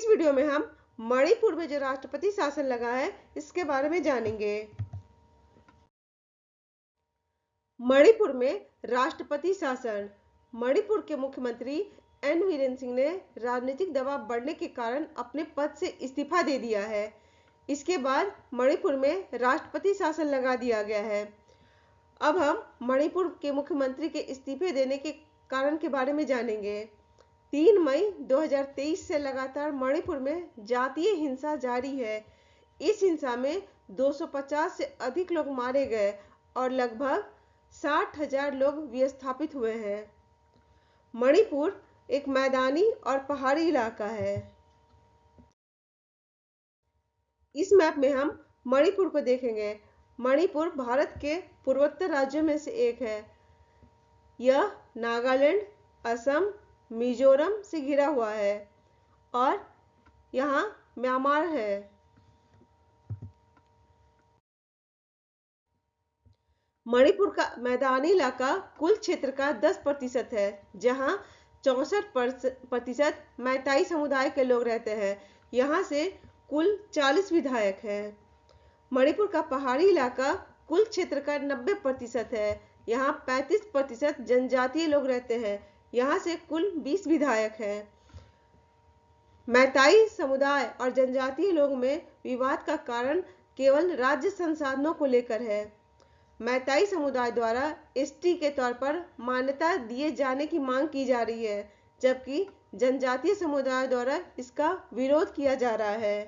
इस वीडियो में हम मणिपुर में जो राष्ट्रपति शासन लगा है इसके बारे में जानेंगे। मणिपुर में राष्ट्रपति शासन। मणिपुर के मुख्यमंत्री एन वीरेन सिंह ने राजनीतिक दबाव बढ़ने के कारण अपने पद से इस्तीफा दे दिया है। इसके बाद मणिपुर में राष्ट्रपति शासन लगा दिया गया है। अब हम मणिपुर के मुख्यमंत्री के इस्तीफे देने के कारण के बारे में जानेंगे। 3 मई 2023 से लगातार मणिपुर में जातीय हिंसा जारी है। इस हिंसा में 250 से अधिक लोग मारे गए और लगभग 60,000 लोग विस्थापित हुए हैं। मणिपुर एक मैदानी और पहाड़ी इलाका है। इस मैप में हम मणिपुर को देखेंगे। मणिपुर भारत के पूर्वोत्तर राज्यों में से एक है। यह नागालैंड, असम, मिजोरम से घिरा हुआ है और यहाँ म्यांमार है। मणिपुर का मैदानी इलाका कुल क्षेत्र का 10% है, जहाँ 64% मैताई समुदाय के लोग रहते हैं। यहाँ से कुल 40 विधायक हैं। मणिपुर का पहाड़ी इलाका कुल क्षेत्र का 90% है। यहाँ 35% जनजातीय लोग रहते हैं। यहाँ से कुल 20 विधायक हैं। मैताई समुदाय और जनजातीय लोगों में विवाद का कारण केवल राज्य संसाधनों को लेकर है। मैताई समुदाय द्वारा एसटी के तौर पर मान्यता दिए जाने की मांग की जा रही है, जबकि जनजातीय समुदाय द्वारा इसका विरोध किया जा रहा है।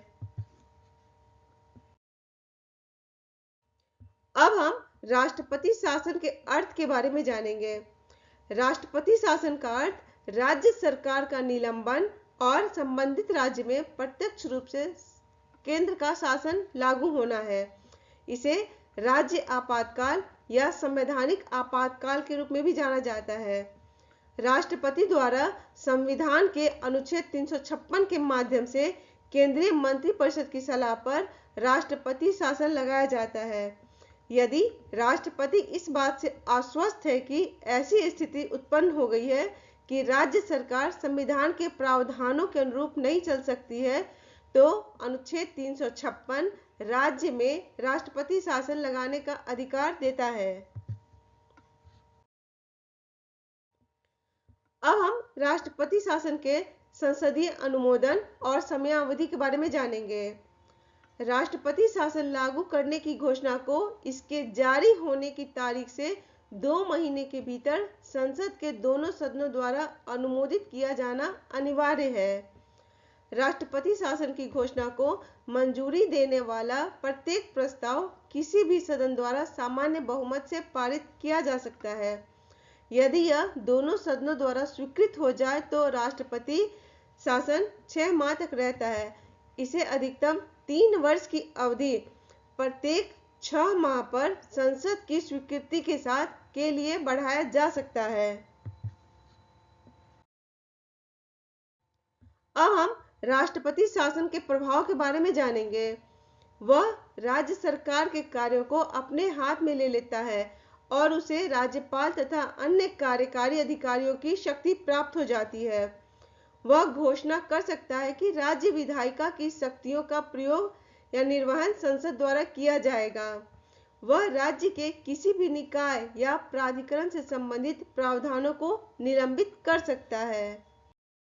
अब हम राष्ट्रपति शासन के अर्थ के बारे में जानेंगे। राष्ट्रपति शासन का अर्थ राज्य सरकार का निलंबन और संबंधित राज्य में प्रत्यक्ष रूप से केंद्र का शासन लागू होना है। इसे राज्य आपातकाल या संवैधानिक आपातकाल के रूप में भी जाना जाता है। राष्ट्रपति द्वारा संविधान के अनुच्छेद 356 के माध्यम से केंद्रीय मंत्रिपरिषद की सलाह पर राष्ट्रपति शासन लगाया जाता है। यदि राष्ट्रपति इस बात से आश्वस्त है कि ऐसी स्थिति उत्पन्न हो गई है कि राज्य सरकार संविधान के प्रावधानों के अनुरूप नहीं चल सकती है, तो अनुच्छेद 356 राज्य में राष्ट्रपति शासन लगाने का अधिकार देता है। अब हम राष्ट्रपति शासन के संसदीय अनुमोदन और समयावधि के बारे में जानेंगे। राष्ट्रपति शासन लागू करने की घोषणा को इसके जारी होने की तारीख से 2 महीने के भीतर संसद के दोनों सदनों द्वारा अनुमोदित किया जाना अनिवार्य है। राष्ट्रपति शासन की घोषणा को मंजूरी देने वाला प्रत्येक प्रस्ताव किसी भी सदन द्वारा सामान्य बहुमत से पारित किया जा सकता है। यदि यह दोनों सदनों द्वारा स्वीकृत हो जाए तो राष्ट्रपति शासन 6 माह तक रहता है। इसे अधिकतम 3 वर्ष की अवधि प्रत्येक 6 माह पर संसद की स्वीकृति के साथ के लिए बढ़ाया जा सकता है। अब हम राष्ट्रपति शासन के प्रभाव के बारे में जानेंगे। वह राज्य सरकार के कार्यों को अपने हाथ में ले लेता है और उसे राज्यपाल तथा अन्य कार्यकारी अधिकारियों की शक्ति प्राप्त हो जाती है। वह घोषणा कर सकता है कि राज्य विधायिका की शक्तियों का प्रयोग या निर्वहन संसद द्वारा किया जाएगा। वह राज्य के किसी भी निकाय या प्राधिकरण से संबंधित प्रावधानों को निलंबित कर सकता है।